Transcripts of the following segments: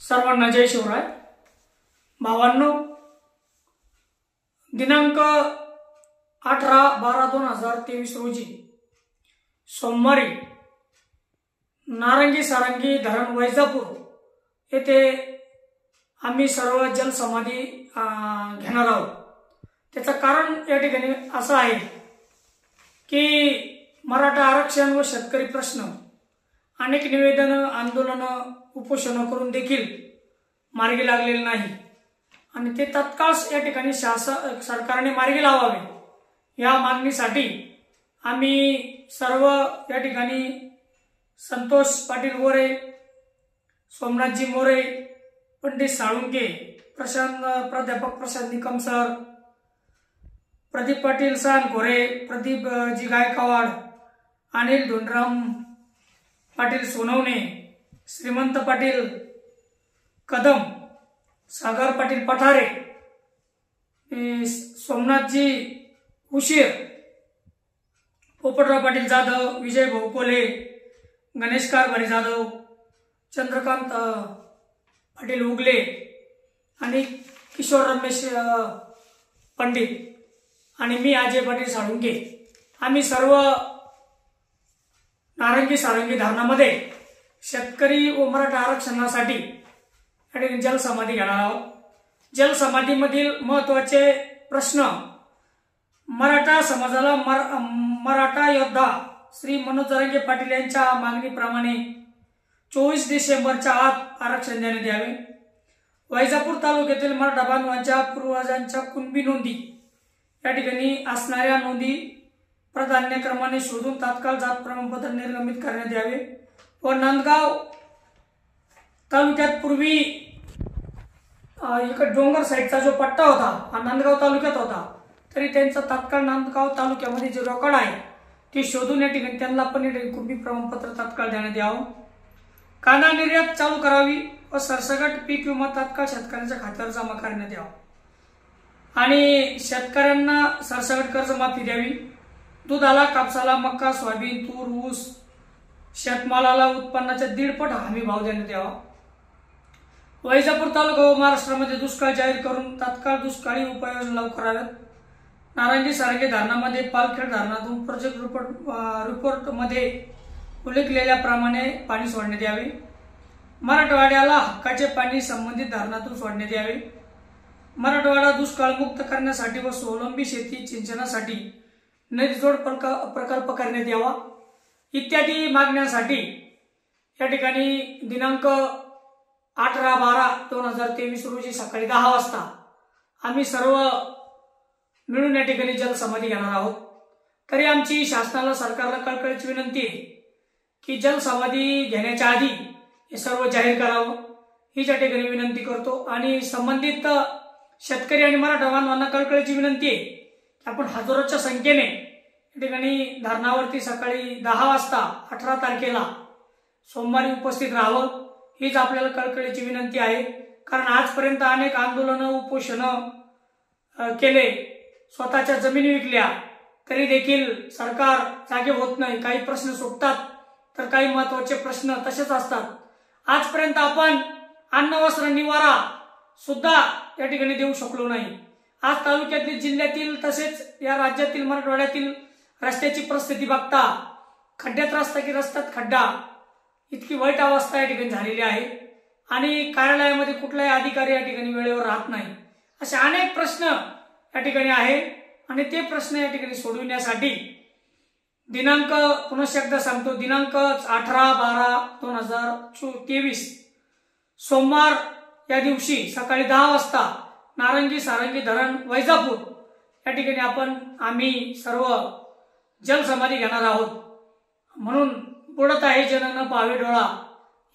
सर्वांना जय शिवराय। भावांनो, दिनांक 18/12/2023 रोजी सोमवारी नारंगी सारंगी धरण वैजापूर येथे आम्ही सर्व जलसमाधी घेणार आहोत। त्याचं कारण या ठिकाणी असं आहे की मराठा आरक्षण व शेतकरी प्रश्न अनेक निवेदन, आंदोलन, उपोषण करून देखील मार्गी लागलेले नाही आणि ते तत्काळ या ठिकाणी सरकारने मार्गी लावावे या मागणीसाठी आम्ही सर्व या ठिकाणी संतोष पाटील गोरे, सोमनाथजी मोरे, पंडित साळुंके, प्राध्यापक प्रशांत निकम सर, प्रदीप पाटील सानकोरे, प्रदीप जी गायकवाड, अनिल धोंडराम पाटील सोनवणे, श्रीमंत पाटील कदम, सागर पाटील पठारे, सोमनाथजी उशीर, पोपटराव पाटील जाधव, विजय भोकोले, गणेश कारभारी जाधव, चंद्रकांत पाटील उगले आणि किशोर रमेश पंडित आणि मी अजय पाटील साळुंके आम्ही सर्व नारंगी सारंगी धरणामध्ये शेतकरी व मराठा आरक्षणासाठी जलसमाधी घेणार आहोत। जलसमाधीमधील महत्त्वाचे प्रश्न मराठा समाजाला मराठा योद्धा श्री मनोज जरांगे पाटील यांच्या मागणीप्रमाणे 24 डिसेंबरच्या आत आरक्षण देण्यात यावे। वैजापूर तालुक्यातील मराठा बांधवांच्या पूर्वजांच्या कुणबी नोंदी या ठिकाणी असणाऱ्या नोंदी प्राधान्यक्रमाने शोधून तात्काळ जात प्रमाणपत्र निर्गमित करण्यात यावे व नांदगाव तालुक्यात पूर्वी इकडे डोंगर साईडचा जो पट्टा होता हा नांदगाव तालुक्यात होता, तरी त्यांचा तात्काळ नांदगाव तालुक्यामध्ये जे रेकॉर्ड आहे ते शोधून या ठिकाणी त्यांना पण कुणबी प्रमाणपत्र तात्काळ देण्यात यावं। कांदा निर्यात चालू करावी व सरसकट पीक विमा तात्काळ शेतकऱ्यांच्या खात्यावर जमा करण्यात यावा आणि शेतकऱ्यांना सरसकट कर्जमाफी द्यावी। दुधाला, कापसाला, मका, सोयाबीन, तूर, ऊस शेतमालाला उत्पन्नाच्या 1.5 पट हमी भाव देण्यात यावा। वैजापूर तालुका व महाराष्ट्रामध्ये दुष्काळ जाहीर करून तात्काळ दुष्काळी उपाययोजना लागू कराव्यात। नारंगी सारंगी धरणामध्ये पालखेड धरणातून प्रोजेक्ट रिपोर्टमध्ये उल्लेखलेल्याप्रमाणे पाणी सोडण्यात यावे। मराठवाड्याला हक्काचे पाणी संबंधित धरणातून सोडण्यात यावे। मराठवाडा दुष्काळ मुक्त करण्यासाठी व स्वावलंबी शेती सिंचनासाठी नदीजोड प्रकल्प करण्यात यावा इत्यादी मागण्यांसाठी या ठिकाणी दिनांक 18/12/2023 रोजी सकाळी 10 वाजता आम्ही सर्व मिळून या ठिकाणी जलसमाधी घेणार आहोत। तरी आमची शासनाला, सरकारला कळकळीची विनंती आहे की जलसमाधी घेण्याच्या आधी हे सर्व जाहीर करावं ही या ठिकाणी विनंती करतो आणि संबंधित शेतकरी आणि मराठा बांधवांना कळकळीची विनंती आहे की आपण हजारोच्या संख्येने या ठिकाणी धरणावरती सकाळी 10 वाजता 18 तारखेला सोमवारी उपस्थित राहावं हीच आपल्याला कळकळीची विनंती आहे। कारण आजपर्यंत अनेक आंदोलन, उपोषण केले, स्वतःच्या जमिनी विकल्या, तरी देखील सरकार जागे होत नाही। काही प्रश्न सुटतात तर काही महत्त्वाचे प्रश्न तसेच असतात। आजपर्यंत आपण अन्न, वस्त्र, निवारा सुद्धा या ठिकाणी देऊ शकलो नाही। आज तालुक्यातील, जिल्ह्यातील तसेच या राज्यातील, मराठवाड्यातील रस्त्याची परिस्थिती बघता खड्ड्यात रस्ता की रस्त्यात खड्डा इतकी वाईट अवस्था या ठिकाणी झालेली आहे आणि कार्यालयामध्ये कुठलाही अधिकारी या ठिकाणी वेळेवर राहत नाही। असे अनेक प्रश्न या ठिकाणी आहेत आणि ते प्रश्न या ठिकाणी सोडविण्यासाठी दिनांक, पुनश्च एकदा सांगतो, दिनांक 18/12/2023 सोमवार या दिवशी सकाळी 10 वाजता नारंगी सारंगी धरण वैजापूर या ठिकाणी आम्ही सर्व जलसमाधी घेणार आहोत। म्हणून बुडत आहे जन न पावे डोळा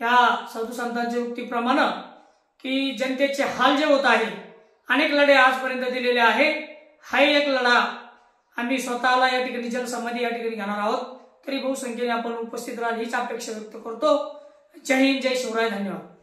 या साधू संतांच्या उक्तीप्रमाणे की जनतेचे हाल जे होत आहे, अनेक लढे आजपर्यंत दिलेले आहे, हा एक लढा आम्ही स्वतःला या ठिकाणी जलसमाधी या ठिकाणी घेणार आहोत। तरी बहुसंख्येने आपण उपस्थित राहाल हीच अपेक्षा व्यक्त करतो। जय हिंद, जय शिवराय, धन्यवाद।